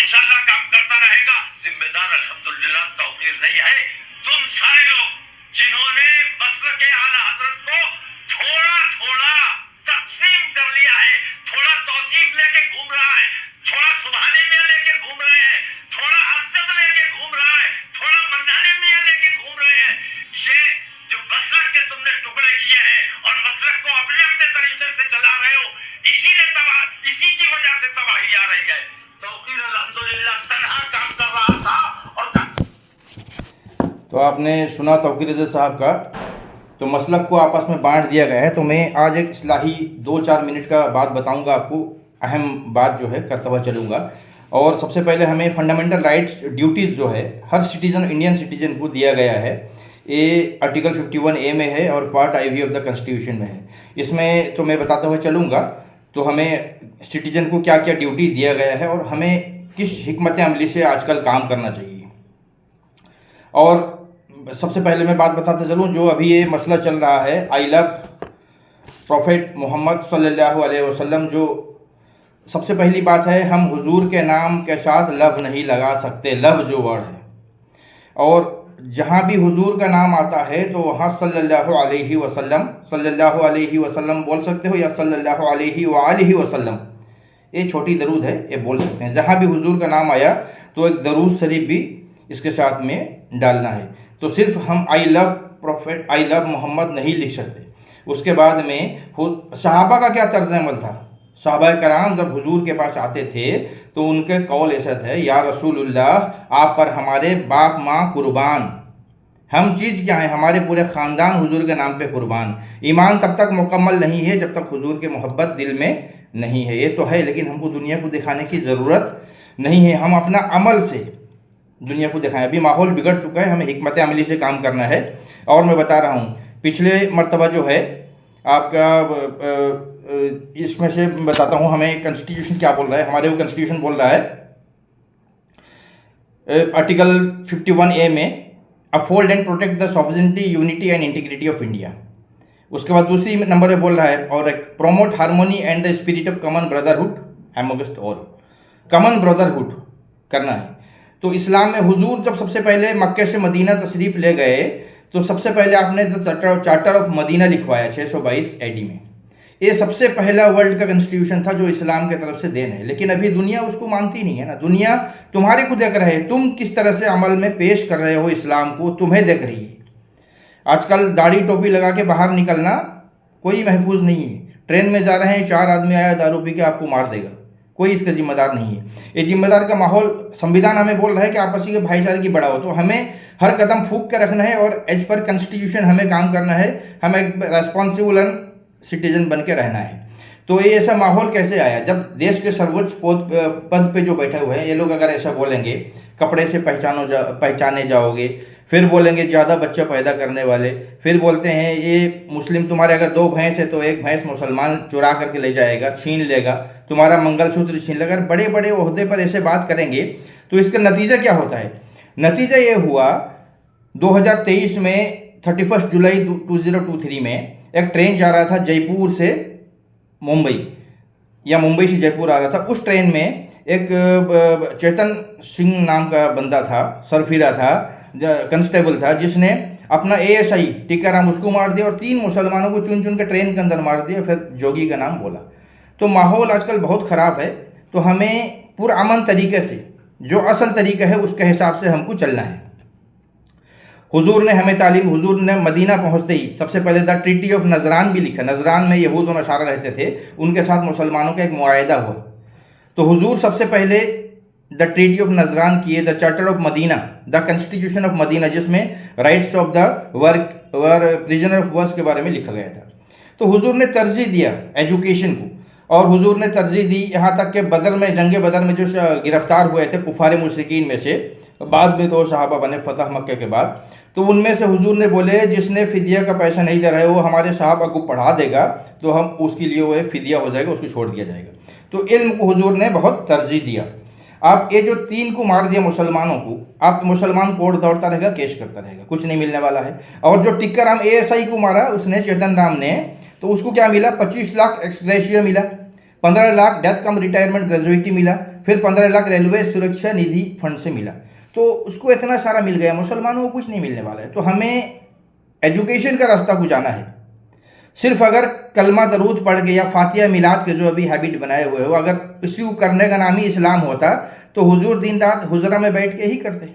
इंशाल्लाह काम करता रहेगा। जिम्मेदार अल्हम्दुलिल्लाह तौकीर नहीं है, तुम सारे लोग जिन्होंने मसलक के आला हजरत को थोड़ा थोड़ा तकसीम कर लिया है, थोड़ा तौसीफ लेके घूम रहा है, थोड़ा सुबहानी मियां लेके घूम रहे हैं, थोड़ा असद लेके घूम रहा है, थोड़ा मन्नानी मियां लेके घूम रहे हैं। ये जो मसलक के तुमने टुकड़े किए हैं और मसलक को अपने अपने तरीके से चला रहे हो, इसी की वजह से तबाही आ रही है। तौकीर अल्हम्दुलिल्लाह तन्हा काम कर रहा था और तो आपने सुना तौकीर रज़ा साहब का, तो मसलक को आपस में बांट दिया गया है। तो मैं आज एक इस्लाही 2-4 मिनट का बात बताऊंगा आपको, अहम बात जो है करता हुआ चलूँगा। और सबसे पहले हमें फंडामेंटल राइट्स ड्यूटीज़ जो है हर सिटीज़न, इंडियन सिटीजन को दिया गया है। ये आर्टिकल 51A में है और part IV of the constitution में है। इसमें तो मैं बताता हुआ चलूँगा, तो हमें सिटीजन को क्या क्या ड्यूटी दिया गया है और हमें किस हिकमत अमली से आजकल काम करना चाहिए। और सबसे पहले मैं बात बताते चलूँ, जो अभी ये मसला चल रहा है आई लव प्रॉफेट मोहम्मद सल्लल्लाहु अलैहि वसल्लम, जो सबसे पहली बात है, हम हुजूर के नाम के साथ लव नहीं लगा सकते। लव जो वर्ड है, और जहाँ भी हुजूर का नाम आता है तो वहाँ सल्लल्लाहु अलैहि वसल्लम बोल सकते हो, या सल्लल्लाहु अलैहि वसल्लम, ये छोटी दरूद है, ये बोल सकते हैं। जहाँ भी हुजूर का नाम आया तो एक दरूद शरीफ भी इसके साथ में डालना है। तो सिर्फ हम I love prophet, I love Mohammed नहीं लिख सकते। उसके बाद में सहाबा का क्या तर्ज अमल था। सहाबा कराम जब हुजूर के पास आते थे तो उनके कौल ऐसा थे, या रसूलुल्लाह आप पर हमारे बाप माँ कुर्बान, हम चीज़ क्या है, हमारे पूरे ख़ानदान हुजूर के नाम पे कुर्बान। ईमान तब तक मुकम्मल नहीं है जब तक हुजूर की मोहब्बत दिल में नहीं है। ये तो है, लेकिन हमको दुनिया को दिखाने की ज़रूरत नहीं है, हम अपना अमल से दुनिया को दिखाएं। अभी माहौल बिगड़ चुका है, हमें हिकमत अमली से काम करना है। और मैं बता रहा हूँ, पिछले मर्तबा जो है आपका इसमें से बताता हूँ, हमें कॉन्स्टिट्यूशन क्या बोल रहा है। हमारे वो कॉन्स्टिट्यूशन बोल रहा है आर्टिकल 51A में, uphold and protect the sovereignty, unity and integrity of India. उसके बाद दूसरी नंबर पे बोल रहा है, और promote harmony and the spirit of common brotherhood amongst all. Common brotherhood करना है। तो इस्लाम में हुजूर जब सबसे पहले मक्के से मदीना तशरीफ़ ले गए तो सबसे पहले आपने द चार्टर ऑफ मदीना लिखवाया 622 AD में। ये सबसे पहला वर्ल्ड का कॉन्स्टिट्यूशन था जो इस्लाम की तरफ से देन है। लेकिन अभी दुनिया उसको मानती नहीं है ना। दुनिया तुम्हारे को देख रहे है, तुम किस तरह से अमल में पेश कर रहे हो इस्लाम को, तुम्हें देख रही है। आजकल दाढ़ी टोपी लगा के बाहर निकलना कोई महफूज नहीं है। ट्रेन में जा रहे हैं, 4 आदमी आया दारू पी के आपको मार देगा, कोई इसका जिम्मेदार नहीं है। ये जिम्मेदार का माहौल संविधान हमें बोल रहा है कि आपसी के भाईचारे की बढ़ाओ। तो हमें हर कदम फूंक के रखना है और एज पर कॉन्स्टिट्यूशन हमें काम करना है। हमें एक रेस्पॉन्सिबल सिटीजन बन के रहना है। तो ये ऐसा माहौल कैसे आया, जब देश के सर्वोच्च पद पे जो बैठे हुए हैं ये लोग अगर ऐसा बोलेंगे, कपड़े से पहचाने जाओगे, फिर बोलेंगे ज़्यादा बच्चा पैदा करने वाले, फिर बोलते हैं ये मुस्लिम, तुम्हारे अगर 2 भैंस है तो एक भैंस मुसलमान चुरा करके ले जाएगा, छीन लेगा, तुम्हारा मंगलसूत्र छीन लेगा। अगर बड़े बड़े ओहदे पर ऐसे बात करेंगे तो इसका नतीजा क्या होता है। नतीजा ये हुआ 2023 में 31 जुलाई 2023 में एक ट्रेन जा रहा था जयपुर से मुंबई, या मुंबई से जयपुर आ रहा था। उस ट्रेन में एक चेतन सिंह नाम का बंदा था, सरफिरा था, कांस्टेबल था, जिसने अपना ASI टीकाराम उसको मार दिया और 3 मुसलमानों को चुन चुन के ट्रेन के अंदर मार दिया। फिर जोगी का नाम बोला। तो माहौल आजकल बहुत ख़राब है। तो हमें पुरअमन तरीके से, जो असल तरीका है उसके हिसाब से हमको चलना है। हुजूर ने हमें तालीम, हुजूर ने मदीना पहुंचते ही सबसे पहले द ट्रीटी ऑफ नजरान भी लिखा। नजरान में यहूद और नसारा रहते थे, उनके साथ मुसलमानों का एक मुआहदा हुआ। तो हुजूर सबसे पहले द ट्रीटी ऑफ नजरान किए, the charter of Medina, the constitution of Medina, जिसमें rights of the prisoner of wars के बारे में लिखा गया था। तो हुजूर ने तरजीह दिया एजुकेशन को, और हुजूर ने तरजीह दी यहाँ तक कि बदर में, जंग बदर में जो गिरफ्तार हुए थे कुफार मुशरिकीन में से, बाद में तो सहाबा बने फतह मक्के के बाद, तो उनमें से हुजूर ने बोले जिसने फिदिया का पैसा नहीं दे रहा है वो हमारे सहाबा को पढ़ा देगा तो हम उसके लिए वो फिदिया हो जाएगा, उसको छोड़ दिया जाएगा। तो इल्म को हुजूर ने बहुत तरजीह दिया। आप ये जो 3 को मार दिया मुसलमानों को, आप मुसलमान कोर्ट दौड़ता रहेगा, केस करता रहेगा, कुछ नहीं मिलने वाला है। और जो टिक्काराम ASI को मारा उसने, चेतन राम ने, तो उसको क्या मिला, 25 लाख एक्स ग्रेशिया मिला, 15 लाख डेथ कम रिटायरमेंट ग्रेजुएटी मिला, फिर 15 लाख रेलवे सुरक्षा निधि फंड से मिला। तो उसको इतना सारा मिल गया, मुसलमानों को कुछ नहीं मिलने वाला है। तो हमें एजुकेशन का रास्ता को जाना है। सिर्फ अगर कलमा दरूद पढ़ के या फातिया मिलाद के जो अभी हैबिट बनाए हुए हो, अगर इसी करने का नाम ही इस्लाम होता तो हुजूर दिन रात हुजरा में बैठ के ही करते।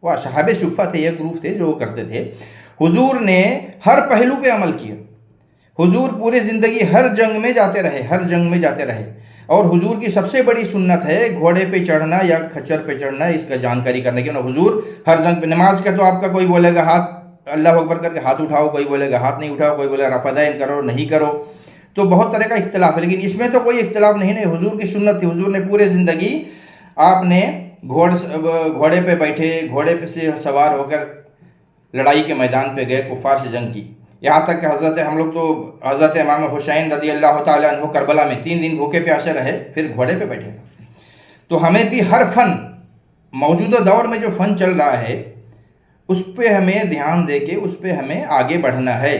वो असहाबे सुफ़ा थे, एक ग्रुप थे जो वो करते थे। हुजूर ने हर पहलू पे अमल किया। हुजूर पूरी ज़िंदगी हर जंग में जाते रहे, हर जंग में जाते रहे। और हुजूर की सबसे बड़ी सुन्नत है घोड़े पे चढ़ना या खच्चर पे चढ़ना, इसका जानकारी करने की ना। हुजूर हर जंग पे, नमाज का तो आपका कोई बोलेगा हाथ अल्लाह अकबर करके हाथ उठाओ, कोई बोलेगा हाथ नहीं उठाओ, कोई बोलेगा रफ़ादैन करो नहीं करो, तो बहुत तरह का इख्तिलाफ है। लेकिन इसमें तो कोई इख्तिलाफ नहीं, हुजूर की सुन्नत थी। हुजूर ने पूरे ज़िंदगी आपने घोड़े पे बैठे, घोड़े पे से सवार होकर लड़ाई के मैदान पे गए, कुफ़ार से जंग की। यहाँ तक कि हज़रत इमाम हुसैन रज़ी अल्लाह ताला अन्हु करबला में 3 दिन भूखे प्यासे रहे, फिर घोड़े पे बैठे। तो हमें भी हर फ़न, मौजूदा दौर में जो फ़न चल रहा है उस पर हमें ध्यान दे के उस पर हमें आगे बढ़ना है।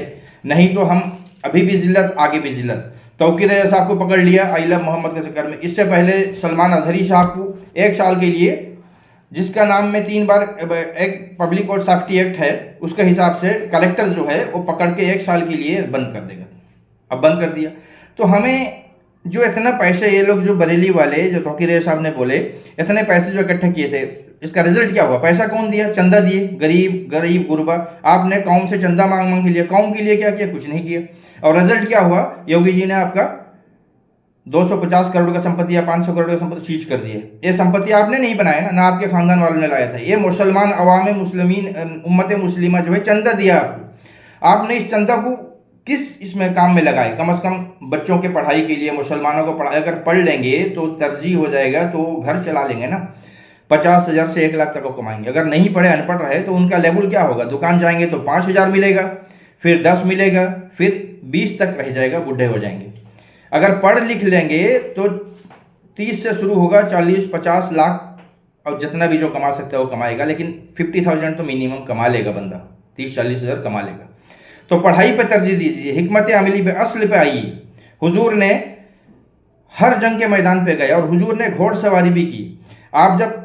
नहीं तो हम अभी भी ज़िल्लत, आगे भी ज़िल्लत। तौकीर रज़ा साहब को पकड़ लिया आई लव मोहम्मद के चक्कर में। इससे पहले सलमान अजहरी साहब को 1 साल के लिए, जिसका नाम में 3 बार एक पब्लिक और सेफ्टी एक्ट है उसके हिसाब से कलेक्टर जो है वो पकड़ के 1 साल के लिए बंद कर देगा। अब बंद कर दिया। तो हमें जो इतना पैसे ये लोग जो बरेली वाले जो तौकीर रज़ा साहब ने बोले इतने पैसे जो इकट्ठे किए थे, इसका रिजल्ट क्या हुआ? पैसा कौन दिया? चंदा दिए, गरीब गुरबा। आपने कौम से चंदा मांग के लिए, कौम के लिए क्या किया? कुछ नहीं किया। और रिजल्ट क्या हुआ? योगी जी ने आपका 250 करोड़ का संपत्ति या 500 करोड़ का संपत्ति सीज कर दिए। ये संपत्ति आपने नहीं बनाया ना आपके खानदान वालों ने लाया था। ये मुसलमान अवाम मुस्लिमीन उम्मत मुस्लिमा जो है चंदा दिया आपको। आपने इस चंदा को किस इसमें काम में लगाए? कम से कम बच्चों के पढ़ाई के लिए, मुसलमानों को पढ़ाई अगर पढ़ लेंगे तो तरजीह हो जाएगा, तो घर चला लेंगे ना। 50,000 से 1 लाख तक वो कमाएंगे। अगर नहीं पढ़े अनपढ़ रहे तो उनका लेवल क्या होगा? दुकान जाएंगे तो 5,000 मिलेगा, फिर 10 मिलेगा, फिर 20 तक रह जाएगा, बूढ़े हो जाएंगे। अगर पढ़ लिख लेंगे तो 30 से शुरू होगा, 40-50 लाख और जितना भी जो कमा सकता है वो कमाएगा। लेकिन 50,000 तो मिनिमम कमा लेगा बंदा, 30-40 हज़ार कमा लेगा। तो पढ़ाई पे तरजीह दीजिए, हिकमत अमली पे, असल पे आइए। हुजूर ने हर जंग के मैदान पे गए और हुजूर ने घोड़सवारी भी की। आप जब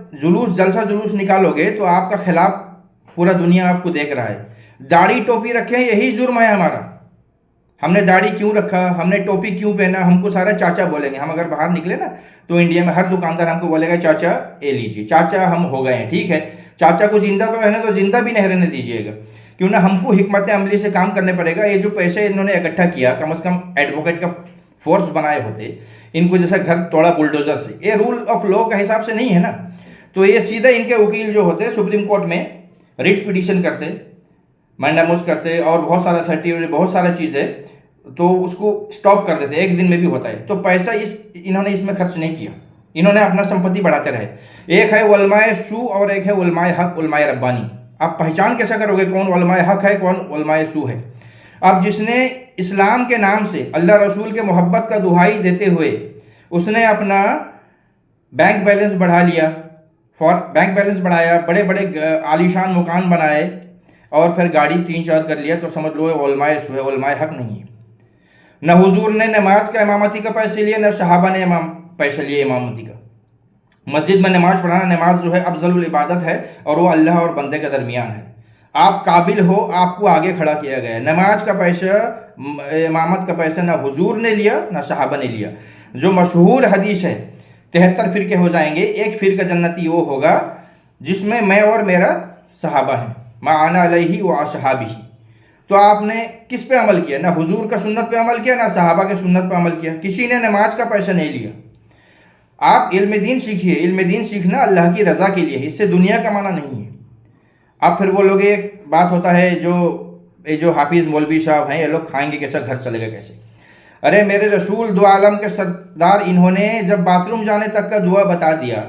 जलसा जुलूस निकालोगे तो आपका खिलाफ पूरा दुनिया आपको देख रहा है। दाढ़ी टोपी रखे, यही जुर्म है हमारा। हमने दाढ़ी क्यों रखा, हमने टोपी क्यों पहना, हमको सारा चाचा बोलेंगे। हम अगर बाहर निकले ना तो इंडिया में हर दुकानदार हमको बोलेगा चाचा ये लीजिए, चाचा हम हो गए हैं। ठीक है, चाचा को जिंदा तो रहने तो जिंदा भी नहीं रहने दीजिएगा, क्यों ना हमको हिकमत अमली से काम करने पड़ेगा। ये जो पैसे इन्होंने इकट्ठा किया, कम से कम एडवोकेट का फोर्स बनाए होते, इनको जैसा घर तोड़ा बुलडोजर से, ये रूल ऑफ लॉ का हिसाब से नहीं है ना। तो ये सीधा इनके वकील जो होते सुप्रीम कोर्ट में रिट पिटीशन करते, मैंडामोस करते और बहुत सारा सर्टिफिकेट, बहुत सारा चीज़ें, तो उसको स्टॉप कर देते, 1 दिन में भी होता है। तो पैसा इन्होंने इसमें खर्च नहीं किया, इन्होंने अपना संपत्ति बढ़ाते रहे। एक है उलमाए सू और एक है उलमाए हक, उलमाए रब्बानी। आप पहचान कैसे करोगे कौन उलमाए हक है, कौन उलमाए सू है? अब जिसने इस्लाम के नाम से अल्लाह रसूल के मोहब्बत का दुहाई देते हुए उसने अपना बैंक बैलेंस बढ़ा लिया, बैंक बैलेंस बढ़ाया, बड़े बड़े आलीशान मकान बनाए और फिर गाड़ी 3-4 कर लिया, तो समझ लो उलमाए सू है, उलमाए हक नहीं है। न हुजूर ने नमाज का इमामती का पैसे लिया, न सहाबा ने पैसे लिए इमामती का। मस्जिद में नमाज पढ़ाना, नमाज जो है अफजलुल इबादत है और वो अल्लाह और बंदे के दरमियान है। आप काबिल हो, आपको आगे खड़ा किया गया है। नमाज का पैसा, इमामत का पैसा ना हुजूर ने लिया ना सहाबा ने लिया। जो मशहूर हदीस है 73 फिरके हो जाएंगे, एक फिरका जन्नती वो होगा जिसमें मैं और मेरा सहाबा है, माना अलैहि व असहाबी। तो आपने किस पे अमल किया? ना हुजूर का सुन्नत पे अमल किया, ना सहाबा के सुन्नत पे अमल किया। किसी ने नमाज का पैसा नहीं लिया। आप इल्म दीन सीखिए, इल्म दीन सीखना अल्लाह की रज़ा के लिए, इससे दुनिया कमाना नहीं है। आप फिर बोलोगे, एक बात होता है जो हाफिज़ मौलवी साहब हैं, ये लोग खाएंगे कैसा, घर चलेगा कैसे? अरे मेरे रसूल दो आलम के सरदार, इन्होंने जब बाथरूम जाने तक का दुआ बता दिया,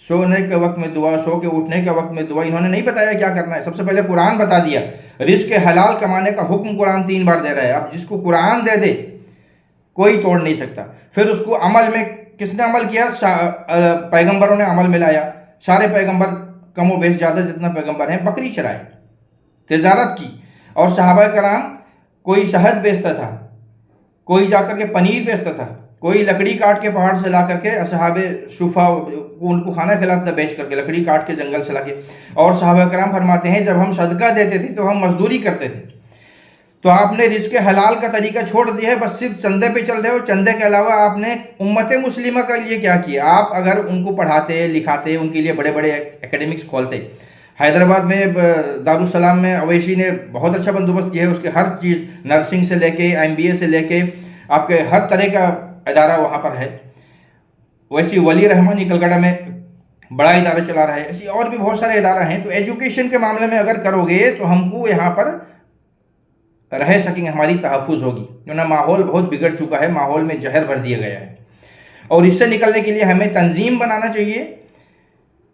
सोने के वक्त में दुआ, सो के उठने के वक्त में दुआ, इन्होंने नहीं बताया क्या करना है। सबसे पहले कुरान बता दिया, रिज़्क़ हलाल कमाने का हुक्म कुरान 3 बार दे रहा है। अब जिसको कुरान दे दे कोई तोड़ नहीं सकता। फिर उसको अमल में किसने अमल किया? पैगंबरों ने अमल में लाया। सारे पैगंबर कमो बेश ज़्यादा जितना पैगंबर हैं बकरी चराए, तिजारत की। और सहाबा कराम, कोई शहद बेचता था, कोई जाकर के पनीर बेचता था, कोई लकड़ी काट के पहाड़ से ला करके असहाबे सुफा को उनको खाना खिलाता था बेच करके, लकड़ी काट के जंगल से ला के। और साहबा कराम फरमाते हैं जब हम सदका देते थे तो हम मजदूरी करते थे, तो आपने रिज़्क़ हलाल का तरीका छोड़ दिया है, बस सिर्फ चंदे पे चल रहे हो। चंदे के अलावा आपने उम्मत मुस्लिमा के लिए क्या किया? आप अगर उनको पढ़ाते लिखाते, उनके लिए बड़े बड़े एकेडमिक्स खोलते। हैदराबाद में दारुस्सलाम में अवैसी ने बहुत अच्छा बंदोबस्त किया है, उसके हर चीज़ नर्सिंग से लेके MBA से लेके आपके हर तरह का इदारा वहाँ पर है। वैसे वली रहमानी कलकत्ता में बड़ा इदारा चला रहा है, ऐसी और भी बहुत सारे इदारा हैं। तो एजुकेशन के मामले में अगर करोगे तो हमको यहाँ पर रह सकेंगे, हमारी तहफ़्फ़ुज़ होगी, क्योंकि माहौल बहुत बिगड़ चुका है, माहौल में जहर भर दिया गया है। और इससे निकलने के लिए हमें तंजीम बनाना चाहिए,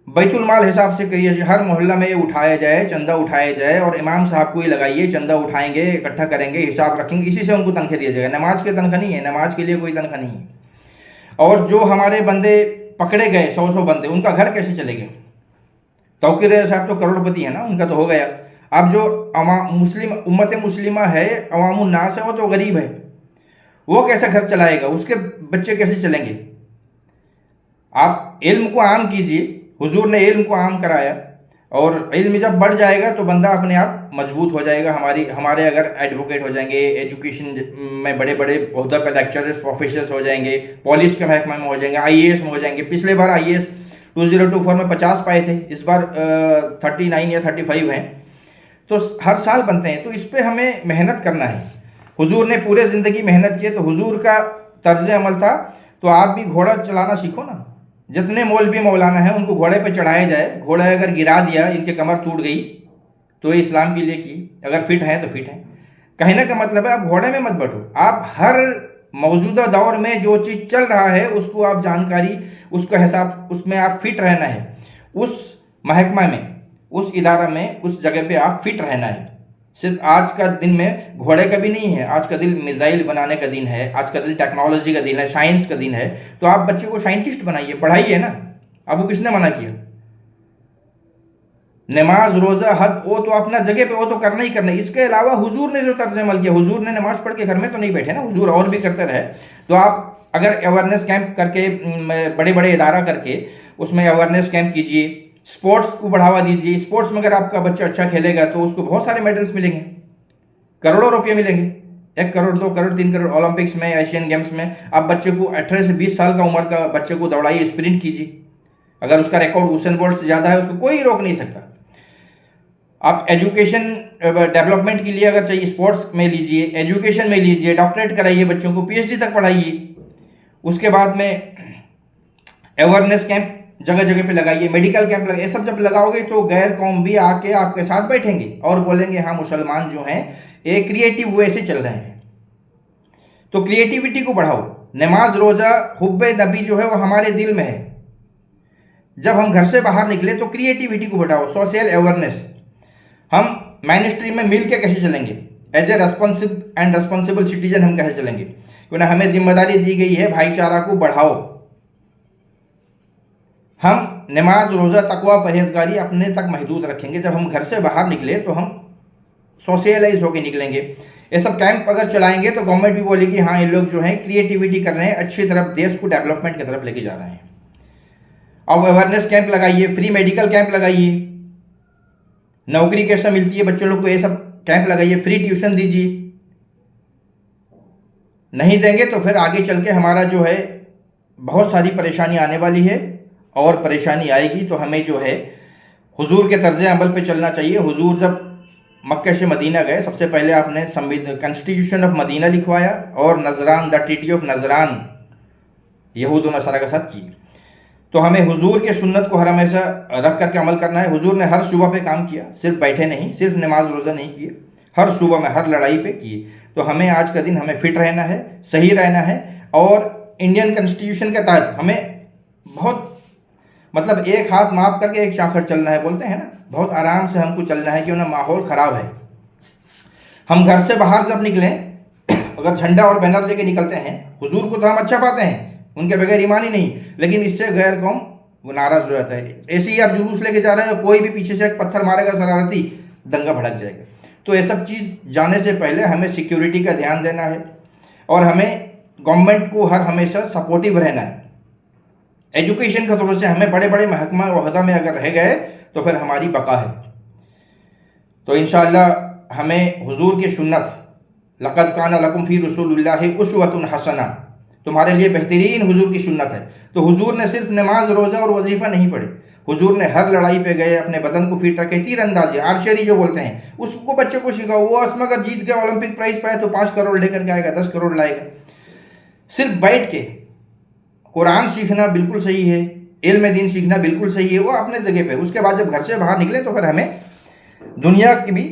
बैतुल माल हिसाब से करिए, हर मोहल्ला में ये उठाया जाए, चंदा उठाया जाए और इमाम साहब को ही लगाइए, चंदा उठाएंगे, इकट्ठा करेंगे, हिसाब रखेंगे, इसी से उनको तनख्वाह दिया जाएगा। नमाज की तनख्वाह नहीं है, नमाज के लिए कोई तनख्वाह नहीं है। और जो हमारे बंदे पकड़े गए 100 बंदे, उनका घर कैसे चलेगा? तौकीर साहब तो करोड़पति है ना, उनका तो हो गया। अब जो मुस्लिम उम्मत मुस्लिमा है, अवामुन नास है, वो तो गरीब है, वो कैसे घर चलाएगा? उसके बच्चे कैसे चलेंगे? आप इल्म को आम कीजिए, हुजूर ने इल्म को आम कराया, और इल्म जब बढ़ जाएगा तो बंदा अपने आप मजबूत हो जाएगा। हमारे अगर एडवोकेट हो जाएंगे, एजुकेशन में बड़े बड़े ओहदा पर लेक्चरर्स प्रोफेसर्स हो जाएंगे, पुलिस के महकमे में हो जाएंगे, IAS में हो जाएंगे। पिछले बार IAS 2024 में 50 पाए थे, इस बार 39 या 35 हैं। तो हर साल बनते हैं, तो इस पर हमें मेहनत करना है। हुजूर ने पूरे ज़िंदगी मेहनत की, तो हुजूर का तर्ज अमल था, तो आप भी घोड़ा चलाना सीखो ना। जितने मौलवी मौलाना हैं उनको घोड़े पे चढ़ाया जाए, घोड़ा अगर गिरा दिया, इनके कमर टूट गई, तो ये इस्लाम के लिए की। अगर फिट हैं तो फिट हैं। कहने का मतलब है आप घोड़े में मत बैठो, आप हर मौजूदा दौर में जो चीज़ चल रहा है उसको आप जानकारी, उसका हिसाब, उसमें आप फिट रहना है। उस महकमा में, उस इदारा में, उस जगह पे आप फिट रहना है। सिर्फ आज का दिन में घोड़े का भी नहीं है, आज का दिन मिसाइल बनाने का दिन है, आज का दिन टेक्नोलॉजी का दिन है, साइंस का दिन है। तो आप बच्चे को साइंटिस्ट बनाइए, पढ़ाइए ना। अब वो किसने मना किया? नमाज रोज़ा हज वो तो अपना जगह पे वो तो करना ही करना। इसके अलावा हुजूर ने जो तर्ज अमल किया, हुजूर ने नमाज पढ़ के घर में तो नहीं बैठे ना, हुजूर और भी करते रहे। तो आप अगर अवेयरनेस कैंप करके, बड़े बड़े इदारा करके उसमें अवेयरनेस कैंप कीजिए, स्पोर्ट्स को बढ़ावा दीजिए। स्पोर्ट्स में अगर आपका बच्चा अच्छा खेलेगा तो उसको बहुत सारे मेडल्स मिलेंगे, करोड़ों रुपये मिलेंगे, 1 करोड़ 2 करोड़ 3 करोड़। ओलंपिक्स में, एशियन गेम्स में आप बच्चे को 18 से 20 साल का उम्र का बच्चे को दौड़ाइए, स्प्रिंट कीजिए। अगर उसका रिकॉर्ड हुसैन बोल्ट से ज़्यादा है, उसको कोई रोक नहीं सकता। आप एजुकेशन डेवलपमेंट के लिए अगर चाहिए, स्पोर्ट्स में लीजिए, एजुकेशन में लीजिए, डॉक्टरेट कराइए, बच्चों को PhD तक पढ़ाइए। उसके बाद में अवेयरनेस कैंप जगह जगह पे लगाइए, मेडिकल कैंप लगाइए। सब जब लगाओगे तो गैर कौम भी आके आपके साथ बैठेंगे और बोलेंगे हाँ मुसलमान जो हैं एक क्रिएटिव वे से चल रहे हैं। तो क्रिएटिविटी को बढ़ाओ। नमाज रोज़ा हुब्बे नबी जो है वो हमारे दिल में है। जब हम घर से बाहर निकले तो क्रिएटिविटी को बढ़ाओ, सोशल अवेयरनेस। हम मेन स्ट्रीम में मिल के कैसे चलेंगे, एज ए रेस्पॉन्सिबल सिटीजन हम कैसे चलेंगे, क्योंकि हमें जिम्मेदारी दी गई है भाईचारा को बढ़ाओ। हम नमाज रोज़ा तकवा परहेजगारी अपने तक महदूद रखेंगे। जब हम घर से बाहर निकले तो हम सोशलाइज होकर निकलेंगे। ये सब कैंप अगर चलाएंगे तो गवर्नमेंट भी बोलेगी हाँ ये लोग जो हैं क्रिएटिविटी कर रहे हैं, अच्छी तरफ देश को डेवलपमेंट की तरफ लेके जा रहे हैं। अब अवेयरनेस कैंप लगाइए, फ्री मेडिकल कैंप लगाइए, नौकरी कैसे मिलती है बच्चों लोग को, ये सब कैंप लगाइए, फ्री ट्यूशन दीजिए। नहीं देंगे तो फिर आगे चल के हमारा जो है बहुत सारी परेशानी आने वाली है, और परेशानी आएगी तो हमें जो है हुजूर के तर्ज अमल पे चलना चाहिए। हुजूर जब मक्के से मदीना गए, सबसे पहले आपने कॉन्स्टिट्यूशन ऑफ मदीना लिखवाया और नजरान, द ट्रीटी ऑफ नजरान यहूद व नसारा के साथ की। तो हमें हुजूर के सुन्नत को हर हमेशा रख करके अमल करना है। हुजूर ने हर सूबा पे काम किया, सिर्फ बैठे नहीं, सिर्फ नमाज रोज़ा नहीं किए, हर सूबा में, हर लड़ाई पे किए। तो हमें आज का दिन हमें फिट रहना है, सही रहना है। और इंडियन कॉन्स्टिट्यूशन के तहत हमें बहुत मतलब एक हाथ माप करके एक चाखड़ चलना है, बोलते हैं ना, बहुत आराम से हमको चलना है, क्यों ना माहौल ख़राब है। हम घर से बाहर जब निकलें, अगर झंडा और बैनर लेके निकलते हैं, हुजूर को तो हम अच्छा पाते हैं, उनके बगैर ईमान ही नहीं, लेकिन इससे गैर कौम वो नाराज़ हो जाता है। ऐसे ही आप जुलूस लेके जा रहे हो, कोई भी पीछे से एक पत्थर मारेगा शरारती, दंगा भड़क जाएगा। तो ये सब चीज़ जाने से पहले हमें सिक्योरिटी का ध्यान देना है, और हमें गवर्नमेंट को हर हमेशा सपोर्टिव रहना है। एजुकेशन के तौर से हमें बड़े बड़े महकमा वहदा में अगर रह गए तो फिर हमारी बका है। तो इंशाअल्लाह हमें हुजूर की सुन्नत लक़द काना लकुम फ़ी रसूलिल्लाहि उस्वतुन हसना, तुम्हारे लिए बेहतरीन हुजूर की सुन्नत है। तो हुजूर ने सिर्फ नमाज, रोज़ा और वजीफ़ा नहीं पढ़े, हुजूर ने हर लड़ाई पे गए, अपने बदन को फिट रखे, तीरंदाजी आर्चरी जो बोलते हैं उसको बच्चों को सिखाओ। वो असमा का जीत के ओलंपिक प्राइज पाए तो 5 करोड़ लेकर के आएगा, 10 करोड़ लाएगा। सिर्फ बैठ के कुरान सीखना बिल्कुल सही है, इल्म दीन सीखना बिल्कुल सही है, वो अपने जगह पे। उसके बाद जब घर से बाहर निकले तो फिर हमें दुनिया की भी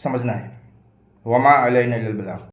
समझना है। वमा अलैना इल्लल बलाग।